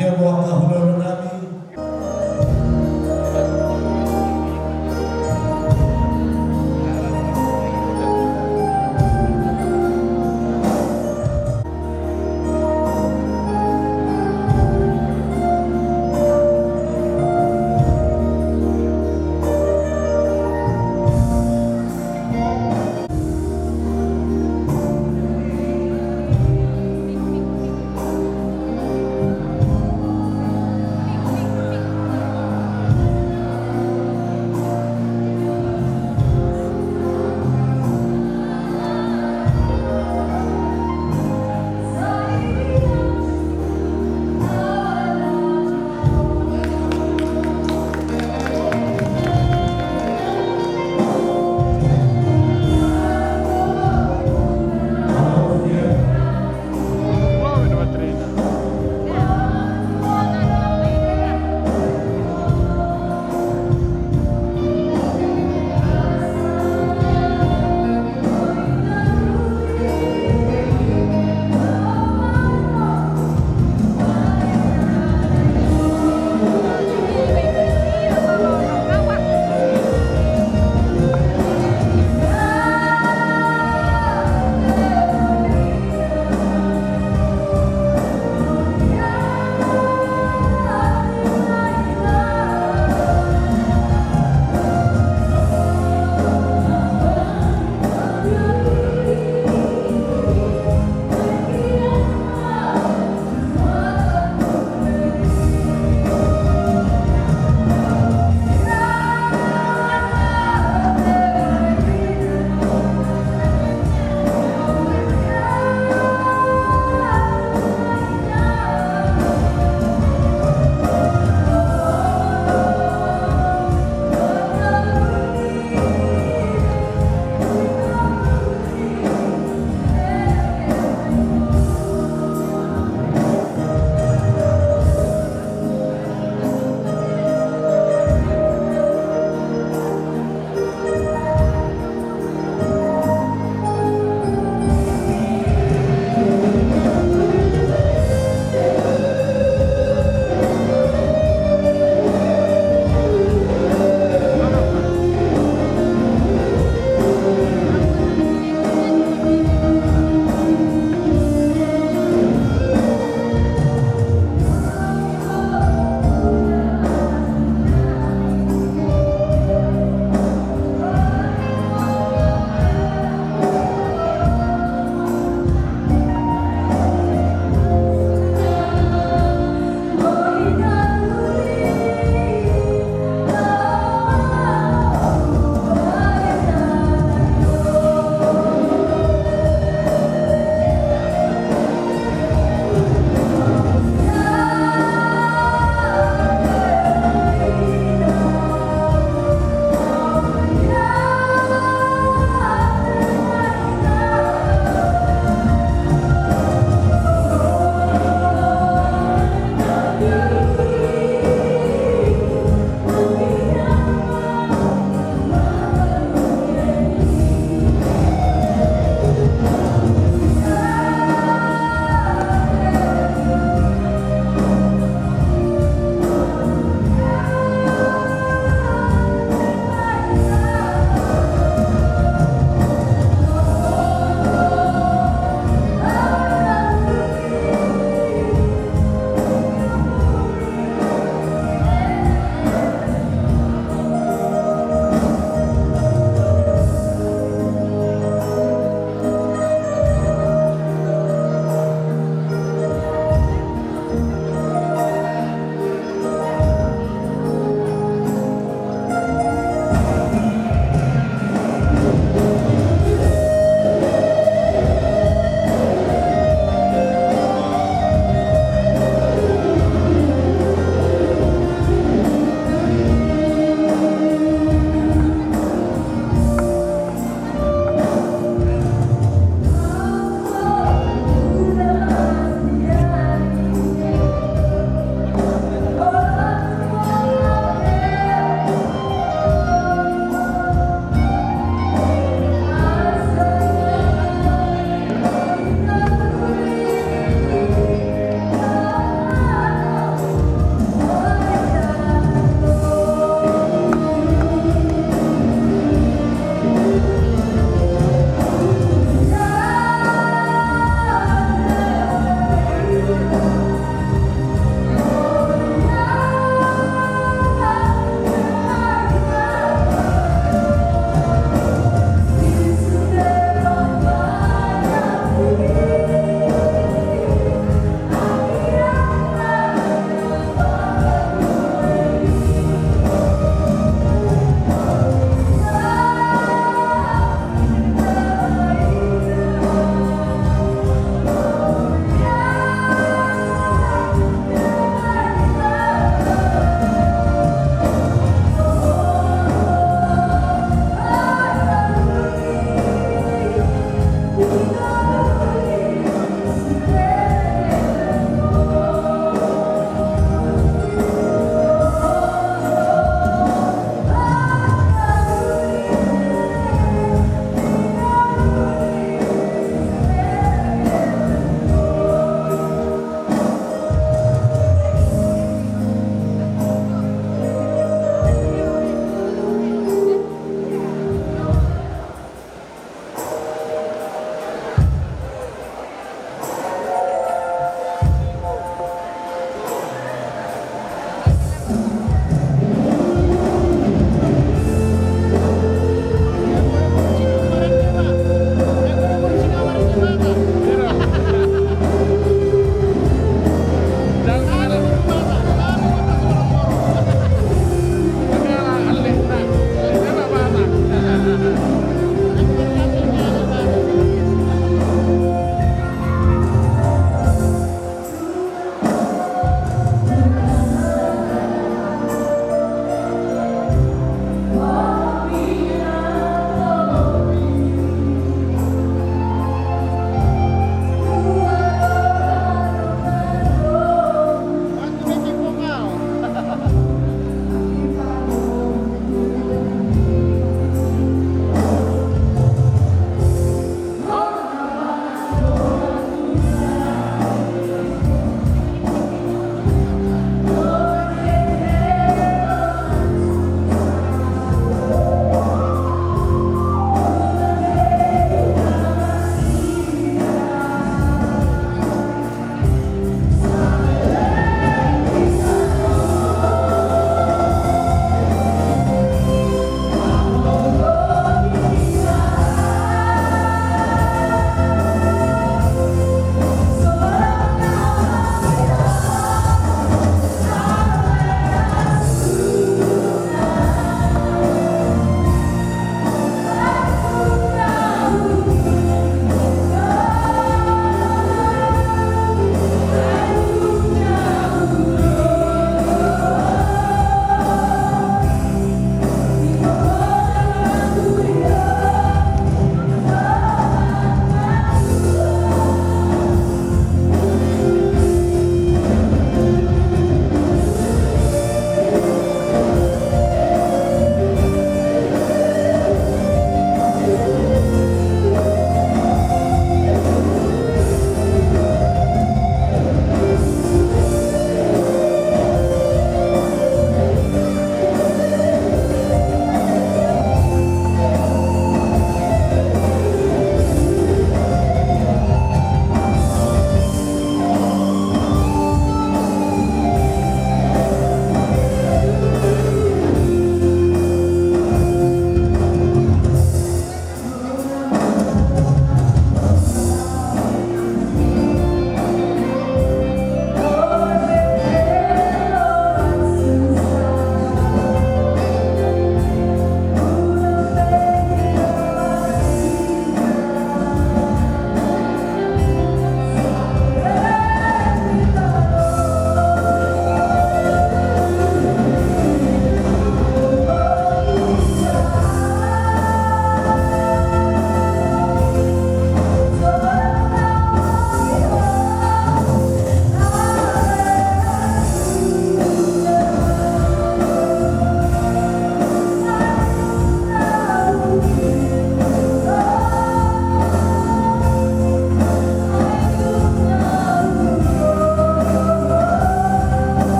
Dia mewakili Nabi.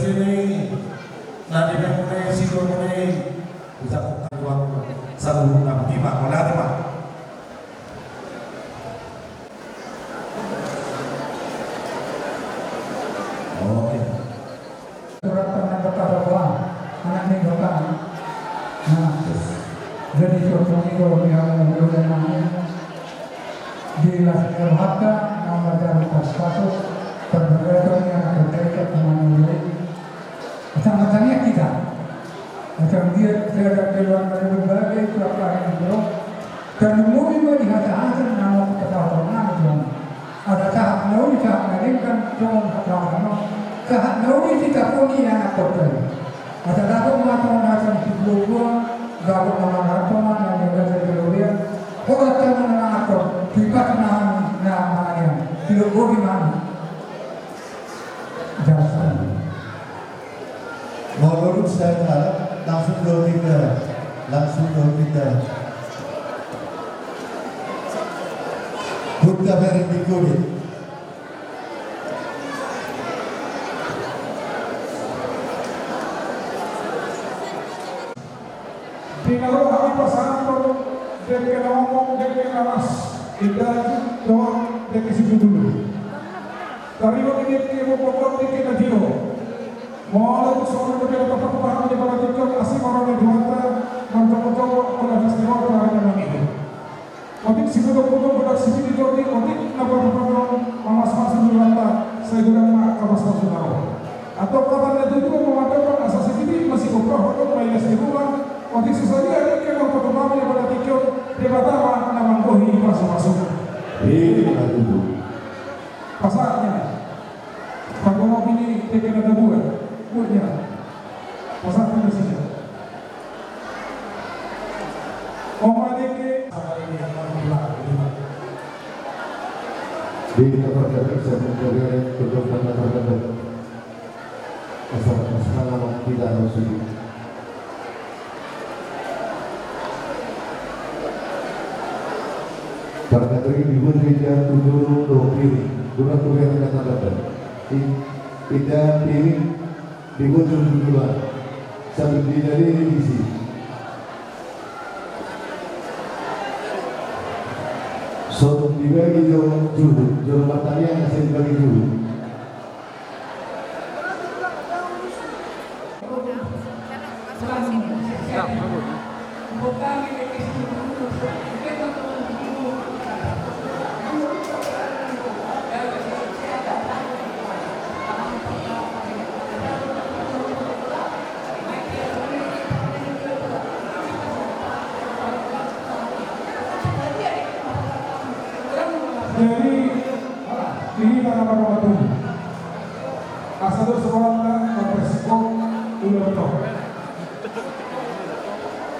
sini nanti mulai sido mulai bisa uang satu enam lima mana teman. Oh ya. Surat pernah berkata anak ini dokan. Nah, terus jadi contohnya kalau yang udah namanya di Laskar Hatta nomor darurat kasus terberatan yang terkait dengan ini. Macam-macamnya kita. Macam dia terhadap keluar dari berbagai perkara yang belum dan umumnya dihata-hata nama ketahuan itu. Ada tahap nawi tahap lain kan jangan ketahuan. Tahap nawi kita punya anak kotor. Ada dapat macam-macam dua dapat macam-macam yang ada di luar. Kalau tangan anak kotor kita namanya tidak boleh mana. Jasa. Menurut saya harap langsung ke kita buka beri dikudi Tinggal kami pasangan baru dari ngomong dari kelas kita doang dari situ dulu. Dari waktu ini pokok kita dino. Mau soal berbeda paham di bawah tiktok asing orang yang dihantar mencoba-coba oleh festival olahraga ini. Waktu si foto-foto pada sisi di Jordi, waktu nampak mas-mas dihantar saya juga nak kawas nasional. Atau kapan itu juga memantau asas ini masih kokoh atau minus di rumah. Waktu sesuatu ada yang foto mama di bawah tiktok di bawah nama kohi masuk-masuk. Ini dulu. Pasarnya, kalau mau ini tekan ada buat. Punya pasal polisinya. Omadeke ini yang menolak di tempat kerja mencari kebutuhan masyarakat masalah tidak harus pada kateri dibuat gereja tujuh dopiri guna kuliah kata dapat tidak pilih dibuat duluan sambil dari divisi so dibagi juru matanya yang saya dibagi dulu jadi ini para waktu asal sekolah berresiko udah betul.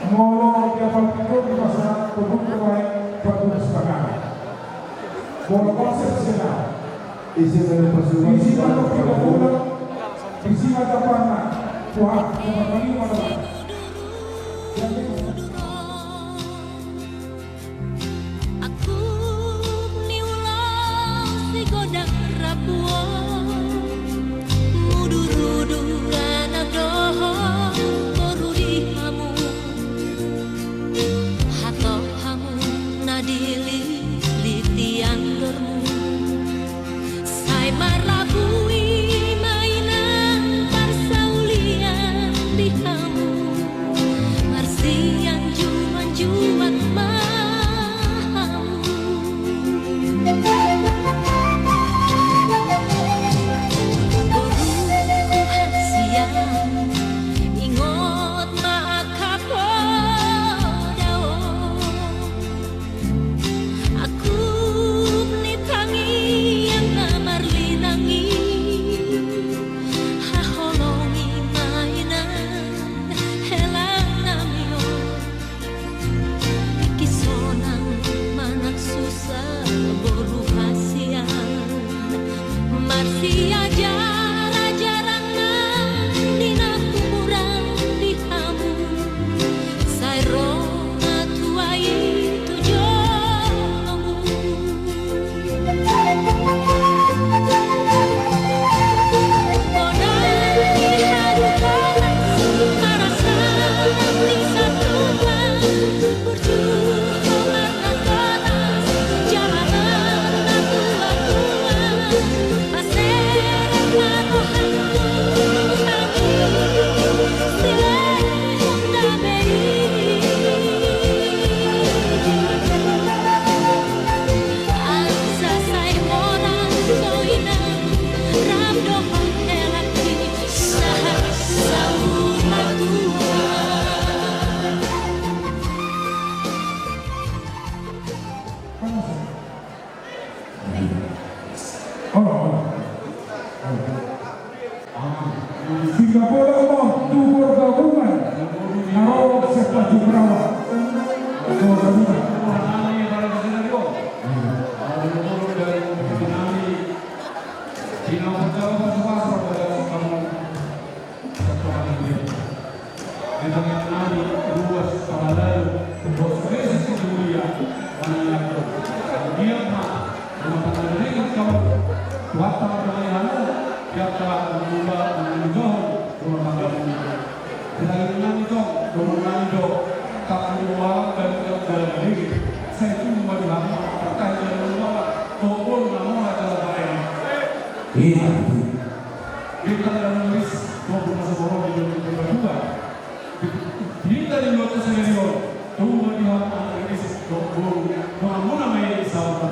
Molo tiap itu di pasar produk terbaik batu sekarang. Molo konsepsional. isi dari persiapan Isi atau tidak bulan, isi atau apa? Tuhan yang ini mana? Marlabui mainan parsaulian di kamu Singapura mau tukur gabungan Naro sepak Jumrawa gabungan Iya. Kita adalah nulis 20 orang di dunia kedua. Kita di luar senior, tunggu di hadapan Inggris, tunggu, kamu namanya sahabat.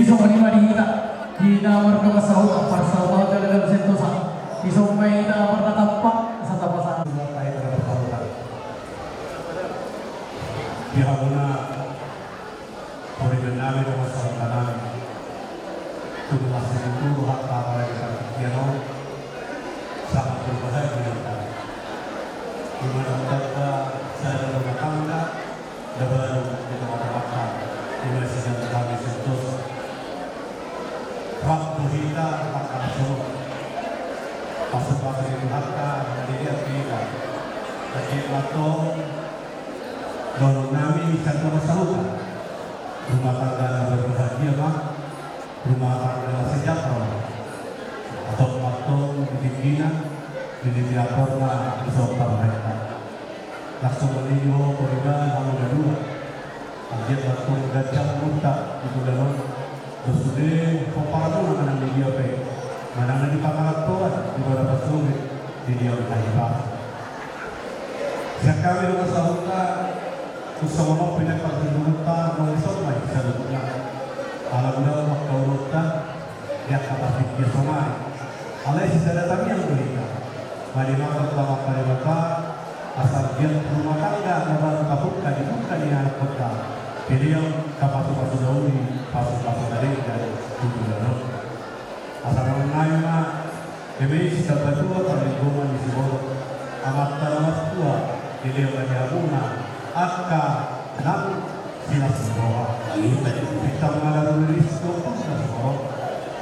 Isong Manita di nomor kemasahut Parsal dalam Sentosa. Isong Manita bertatapak sa tapasan. tayo na bertahutan. Bihaguna, origan namin ang masalita namin. Tudulas sa ito, hata para sa Kristiano, sangat berbahagia kita. Di mana kita saya rumah tangga, dalam kita makan, di mana sedang kami sentuh. Waktu kita akan suruh pasal-pasal itu harta dilihat kita. Jadi waktu dorong nami satu masalah rumah tangga yang berbahagia mah rumah tangga yang sejahtera atau waktu dipimpinan di dilaporkan di sopar mereka langsung meninjau koridor namun kedua dia waktu gajah muda itu dalam bersudah kopar itu mana dia pe mana di pakalat tuan di beberapa sulit di dia berkaitan. Sekali dengan sahuta Kusamono pinagpagdulutan ng isomay sa lupa. Alam na magkaurutan, yak kapatid niya sumay. Alay si sadatang yang berita. Malimakot lang ang palimata, asal diyan rumah tangga na baru kapukka di buka ni anak kota. Pilih kapatu-patu dauni, pasu-pasu dari tujuan. Asal naman ngayon na, kami si Sabadua kalingkungan di Siboro. Amat talamas tua, pilih ang kanyabuna. Akka nam sila semua kita mengalami risiko sila semua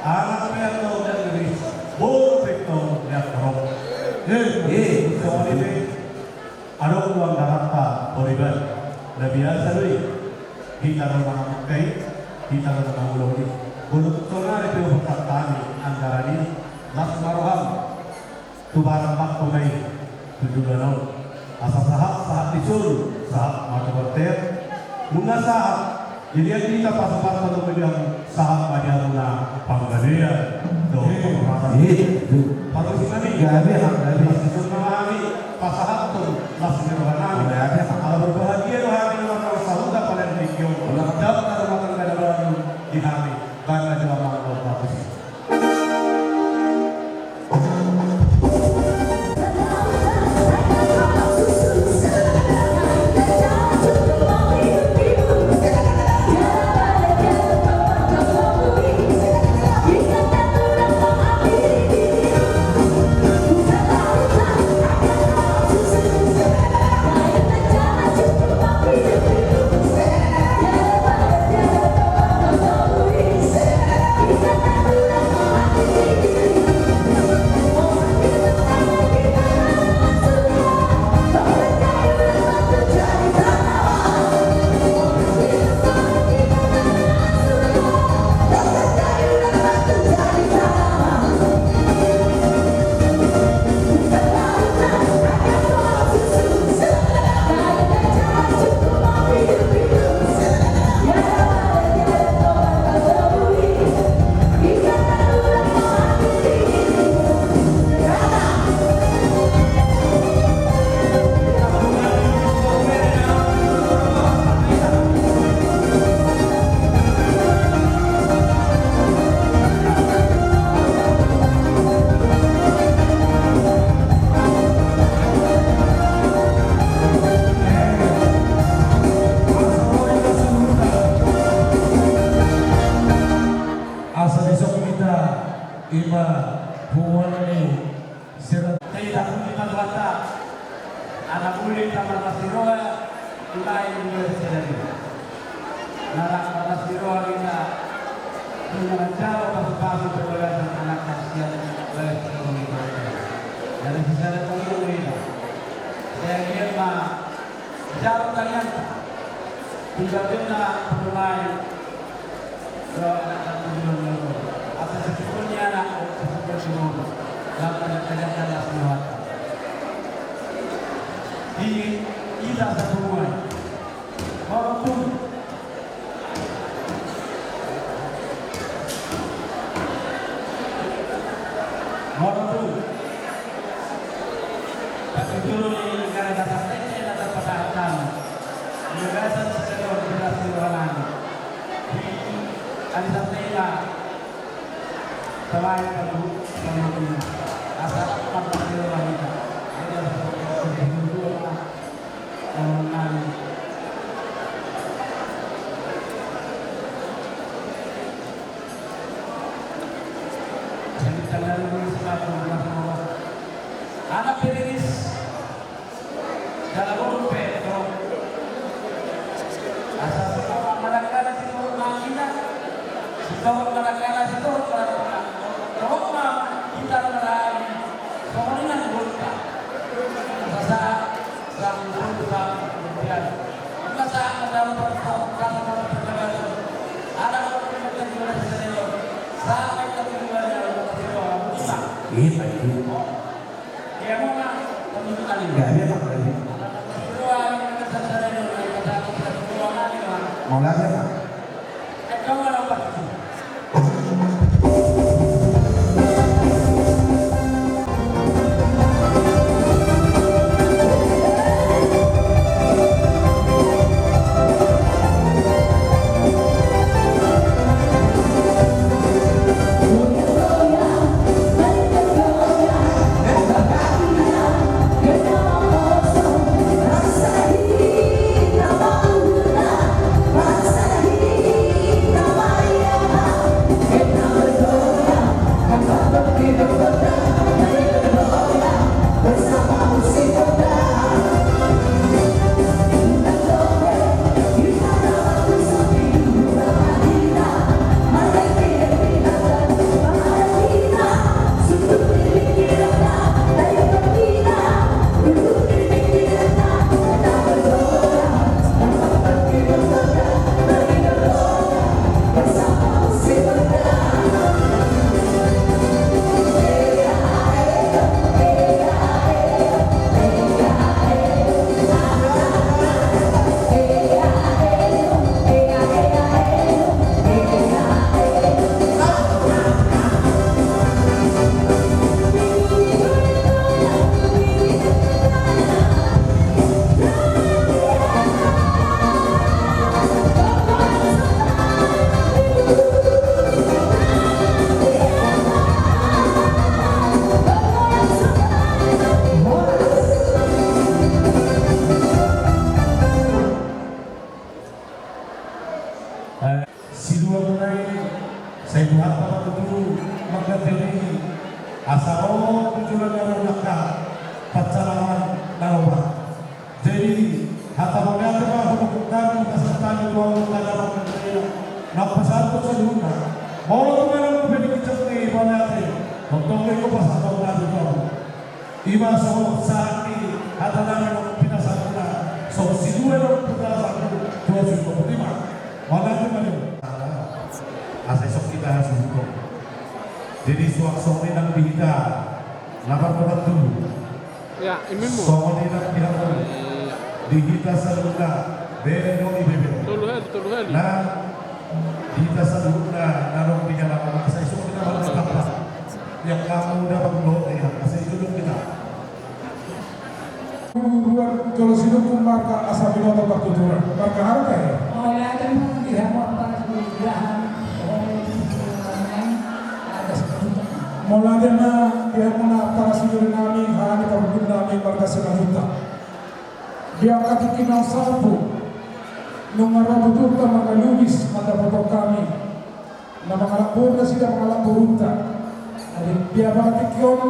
anak peto dan risk bol peto dan roh soal ini ada uang darata oriban lebih biasa doi kita orang kai kita orang uloni bulu tona itu perkataan antara ini nas maroham tu barang bak pemai tujuh bulan asal sahat disul sahat mata berter bunga sahat jadi kita pas-pas untuk bilang sahat pada guna panggadean tuh patut kami gabe gabe kami pas sahat tuh langsung berani kalau berbahagia hari ini orang sahuda pada dikio dapat rumah tangga dalam di hari bangga dalam Allah bagus. Ima Huwani Sirat Tidak kita berkata anak murid kamar Nasiroa mulai dari Narak Nasiroa kita dengan cara pasal perbedaan anak kasihan oleh komunitas dari sisi komunitas saya ingin jauh kalian tidak benar mulai atas sebetulnya anak tersebut semua dalam keadaan semua di kita semua walaupun tapi dulu ini negara dasar kecil atau pertahanan negara sesuatu berhasil orang ada satu selain itu selanjutnya asal partai wanita ada dua mengenai cerita dari anak Piriris dalam urut Petro asal sekolah malakala si turun makina sekolah malakala si turun malakala Roma kita melalui pokoknya dibuka masa sang berusaha kemudian masa dalam persoalan perjalanan ada orang yang terlibat serius sampai terlibat dalam persoalan Iya, itu. ya mau nggak menunjukkan ini Enggak ada Pak. kedua yang terjadi dari kata kedua kali lah Mau lagi Pak? kamu apa Si dua mulai saya buat apa itu magdadiri asaro tujuan yang nakal pacaran dalam jadi hatta mengatakan bahwa bukan kesempatan dua dalam negeri nak pasal tu sebelumnya mau tu dalam bidang kecil banyak untuk mereka pasal dalam itu iba so sakit hatta dalam pinasarana so si dua dalam pinasarana dua juta lima malah tu mana asal sok kita harus hukum. Jadi suak-sok ini nak bihita, nama peratu. Ya, iminmu. Sok ini nak bihita, dihita saluna, beri dong ibu. Tolu heli. Nah, dihita saluna, narong tiga nama. Asal sok kita harus dapat. Yang kamu dapat loh, ya, asal itu kita. Kalau sido pun marka asal binatang tertuturan, marka harta ya. oh ya ada yang tidak mau perjuangan ada sejuta Mulanya na dia muna para sido nami hani pagod nami marka sinajuta. Dia katikinang salpo nung marabutur ta mga lubis madapotok kami na mga lakbo na sila mga lakburunta. Dia katikyon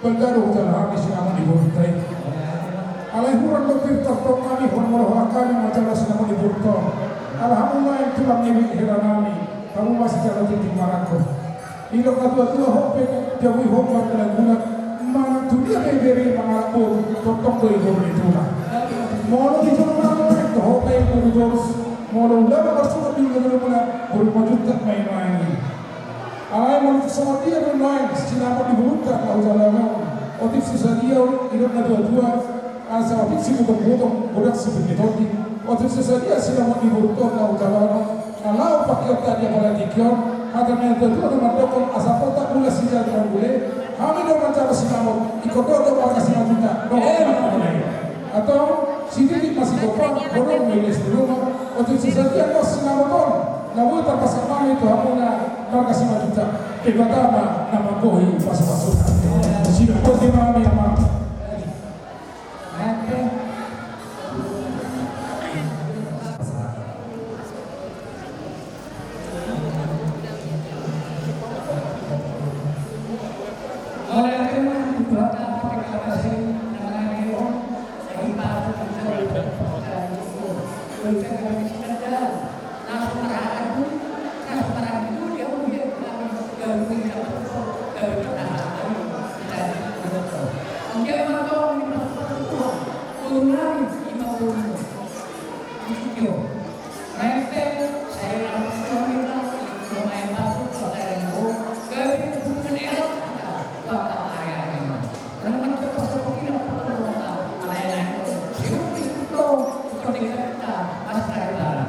pagdaro ta kami sinamon ibuntay. Alay huran magpirtaktok kami hormorohan kami majalas naman iburto. Alhamdulillah yang tulang nyewi hiranami kamu masih jalan titik marako. Ilok kadua-dua hope jawi hope maglagulat mana dunia kay beri mga lakbo totok to igor itula. Molo di jono na to hope ay purudos molo lama bersuka bingo muna bermajutat may main. Alay mo sama dia ng main sinapa dibuka kau jalan. Otif sisa dia ilok na dua-dua asa otif si butong budak si binitoti. Otif sisa dia sila mo dibuka kau jalan. Kalau pakai tadi pada dikyon, agar nanti itu ada mandokon asal kota mula sisa dengan boleh. Kami dong mencari sinamot, ikut dong pakai sinamita. Atau sini masih kopak, bodoh milis di rumah. Otif sisa dia kau sinamoton. Namun tanpa sama itu hamuna pakai sinamita. Ibatama na mabuhi pasapasukan. Sino po si Mami Ama? Mas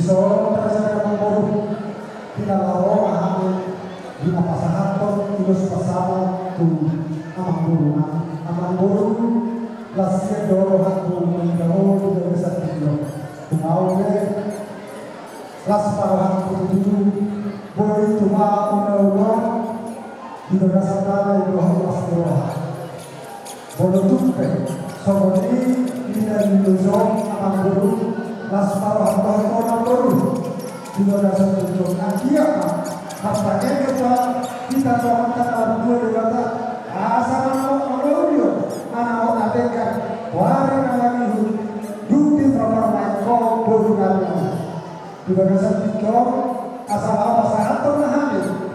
Iso terjadi memburuk tidak lawan ahli di pasangan terus pasal tu amang guru lasnya doro hatu menjauh tidak bisa tidur mau las parahan itu boleh cuma udah tidak rasa kaya itu harus doa boleh tuh soboni tidak dilujong amang guru las parahan orang baru tidak rasa tidur akhirnya apanya kita doakan berdua dikata asal menurut mana mau nadekan wari nalani duti performa kau bukan juga bisa tiktok asal apa saat ternahan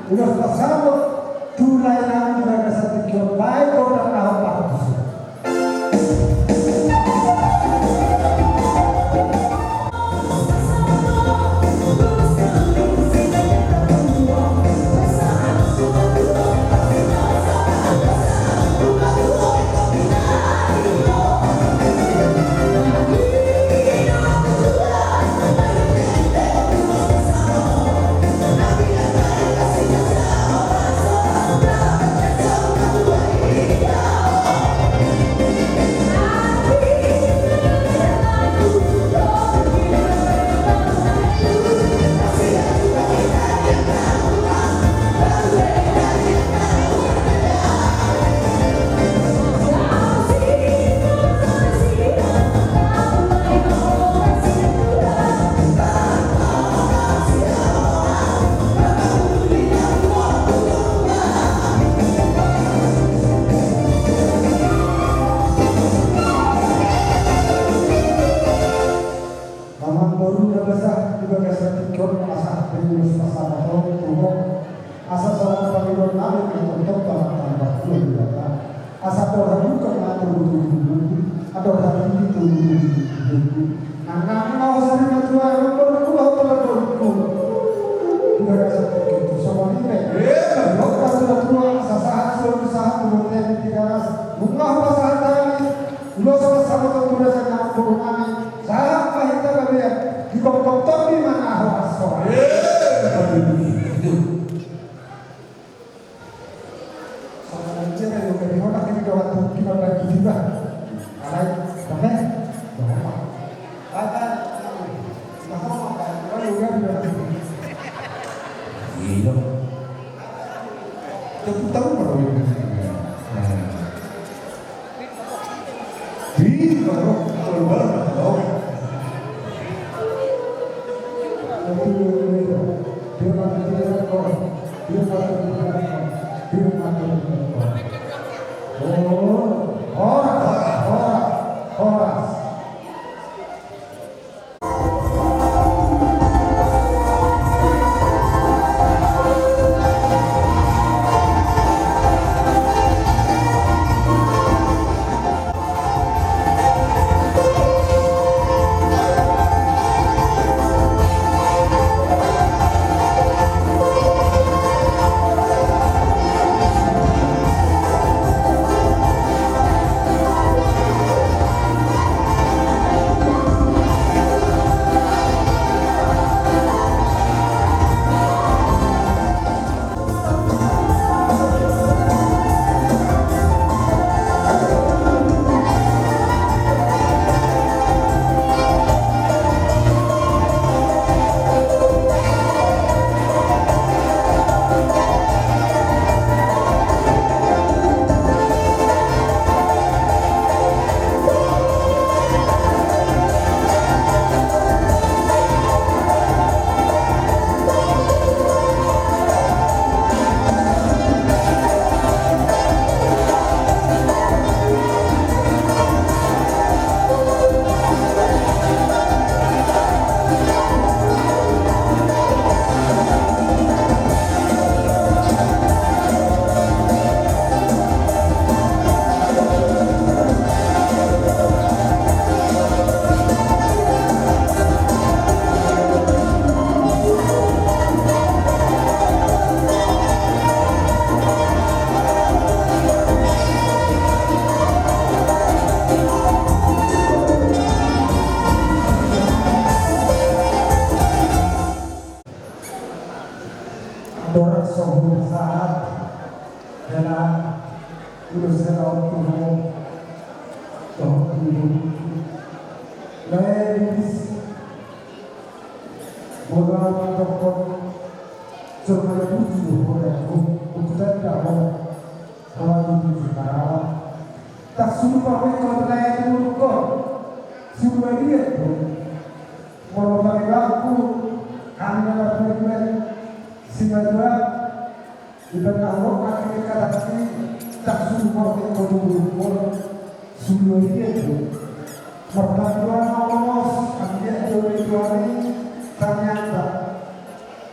udah pasal tunai nang juga bisa tiktok baik orang apa Ladies, bola tokon supaya tujuh oleh ukuran dalam kalau itu sekarang tak sumpah kontra itu kok sumpah dia tu kalau bagi aku kami dapat berbuat siapa ibarat Allah kami kata tak sumpah kontra sumpah dia tu perpaduan Allah kami dari kami ternyata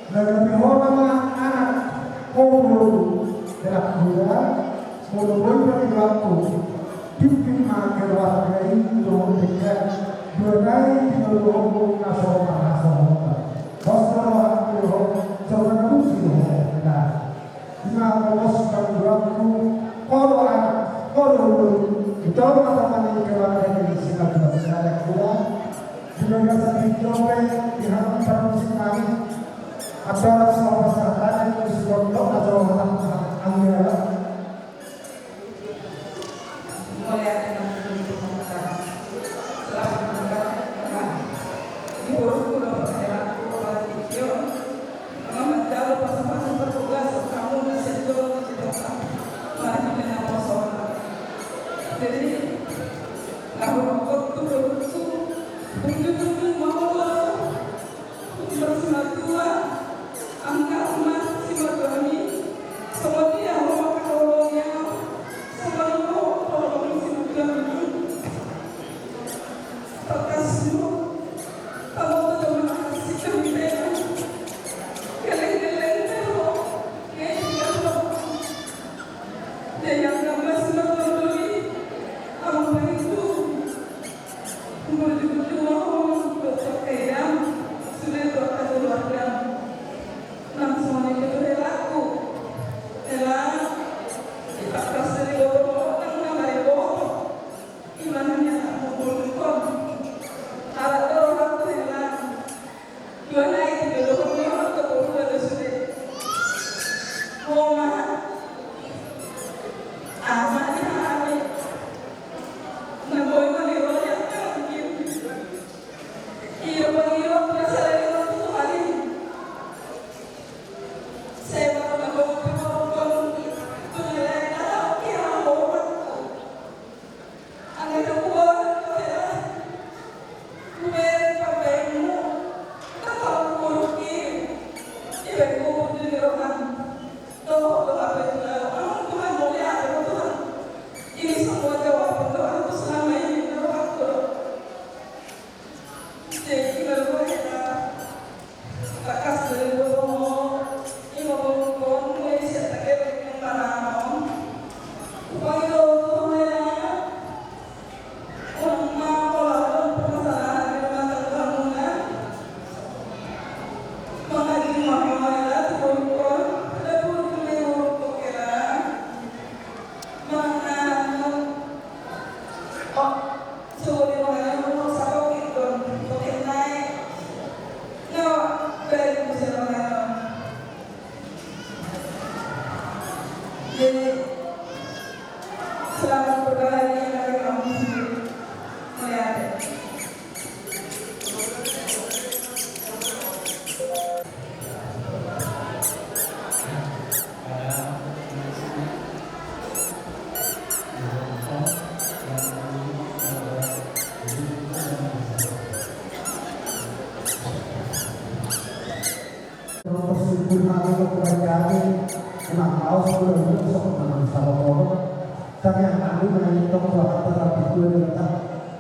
dalam orang anak kobrol dalam bulan walaupun bagi waktu bikin magelar ini dong dekat berai di dalam nasional Rasulullah itu jangan lupa nah jika Allah sedang berlaku kalau kita teman-teman keluarga ini silakan berada keluar juga kita dicoba di hadapan musim kami ada semua masyarakat yang sudah atau anggota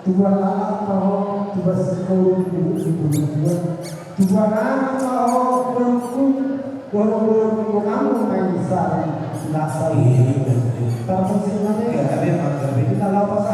dua anak mau dua sekolah dua anak mau berkumpul kamu main sari nasa tapi sebenarnya kita lapas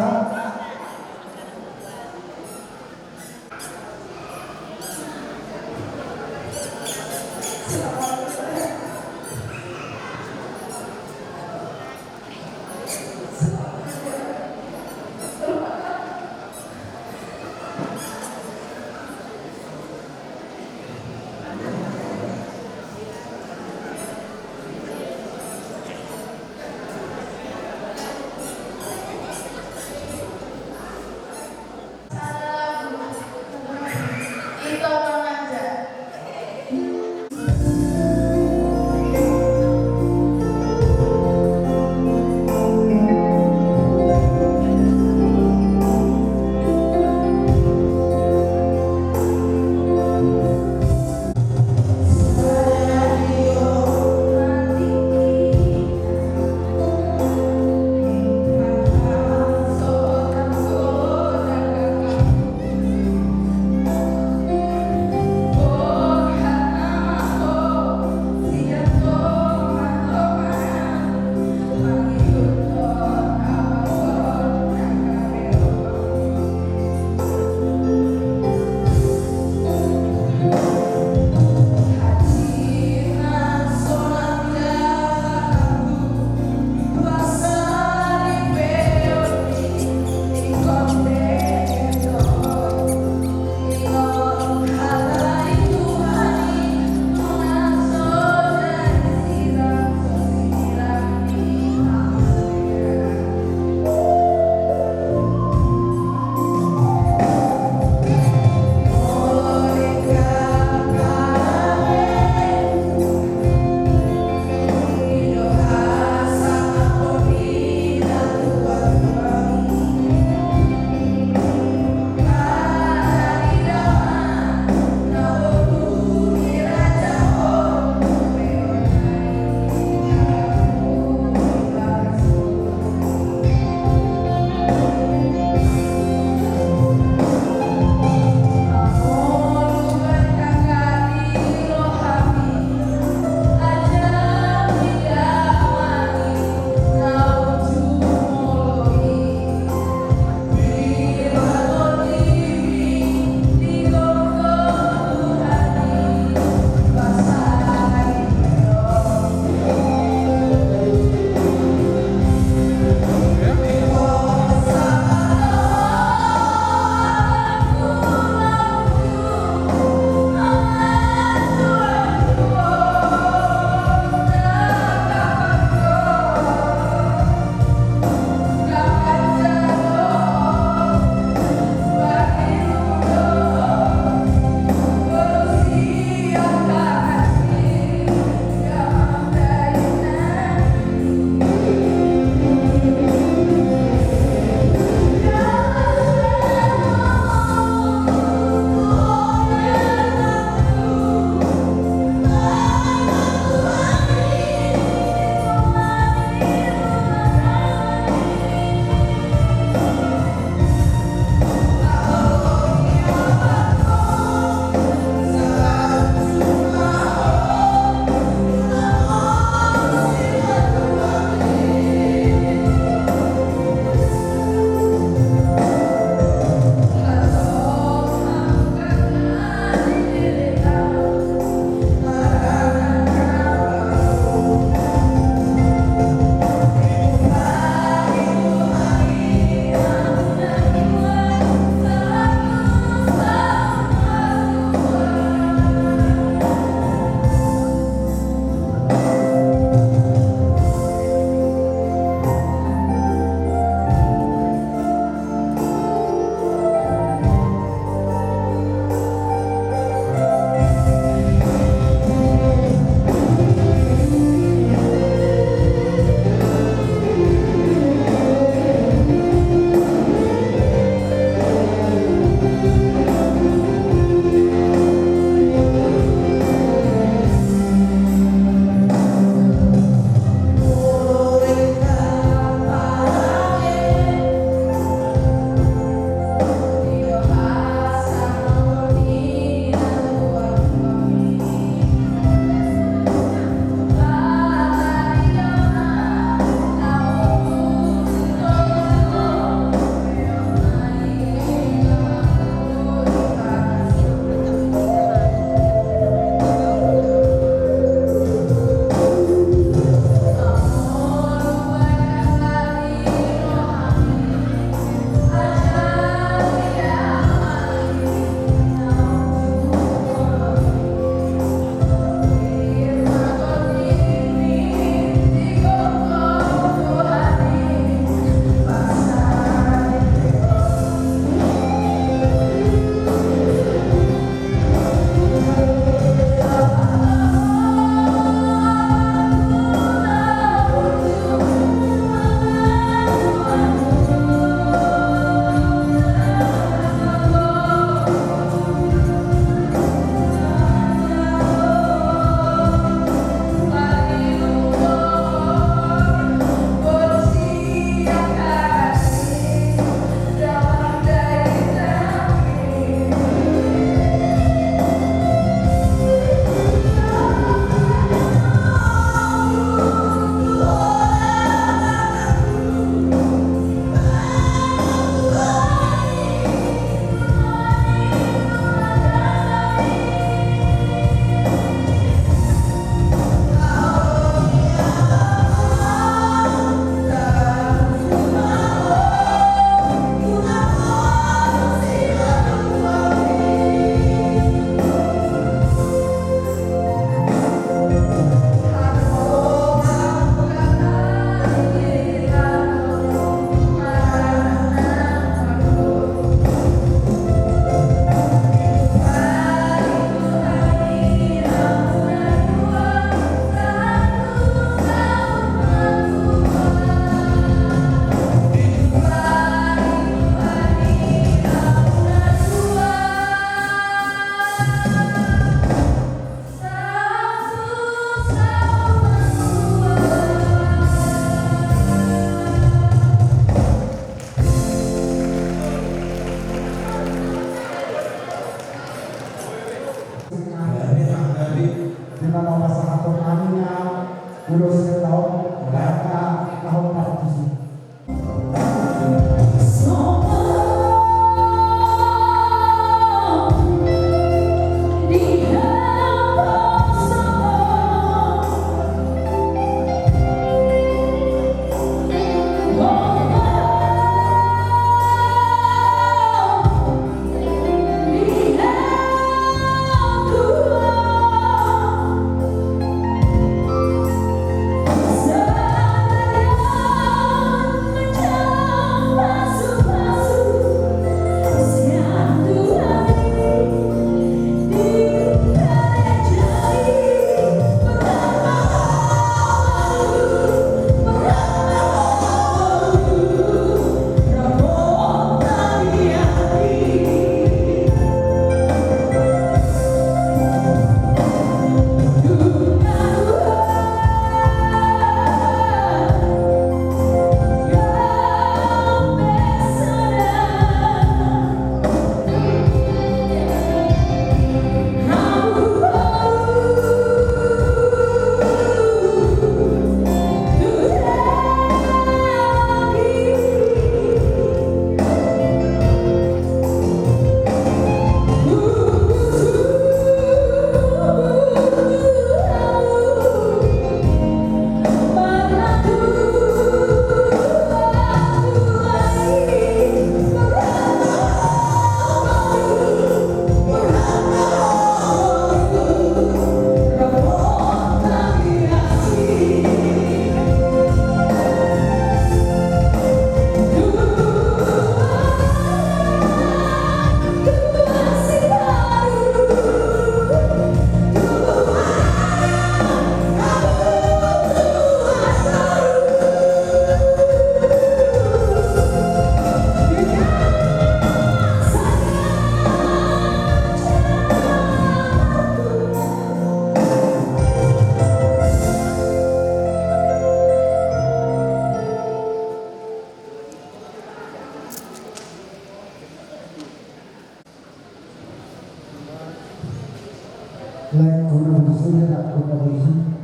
lain guna busu dan guna busu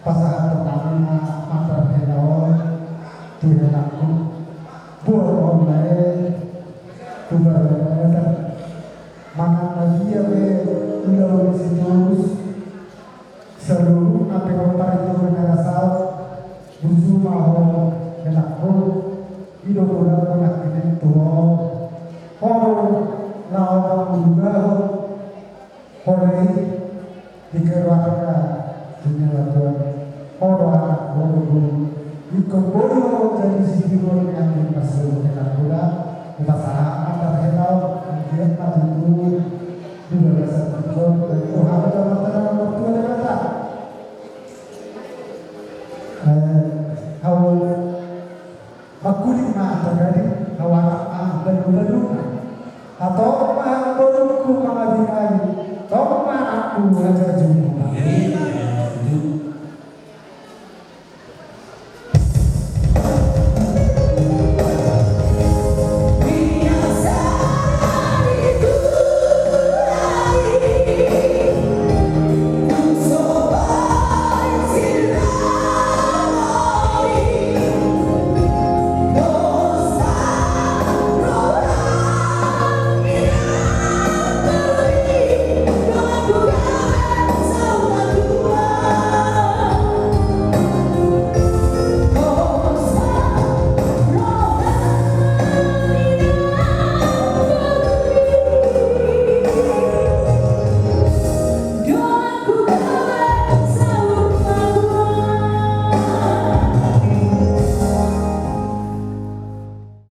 pasangan pertama antar hewan tidak aku buat online kubarang mana lagi ya udah terus seluruh apa yang itu berasal busu mau aku hidup udah nak itu lawan juga oleh dikeluarkan dunia Tuhan orang ikut bodoh jadi sihir yang masuk ke dalam masalah antar helau dia tak itu juga rasa terjun dan Tuhan dalam waktu dekat awal aku lima terjadi awal baru atau baruku mengadilai atau aku aja jumpa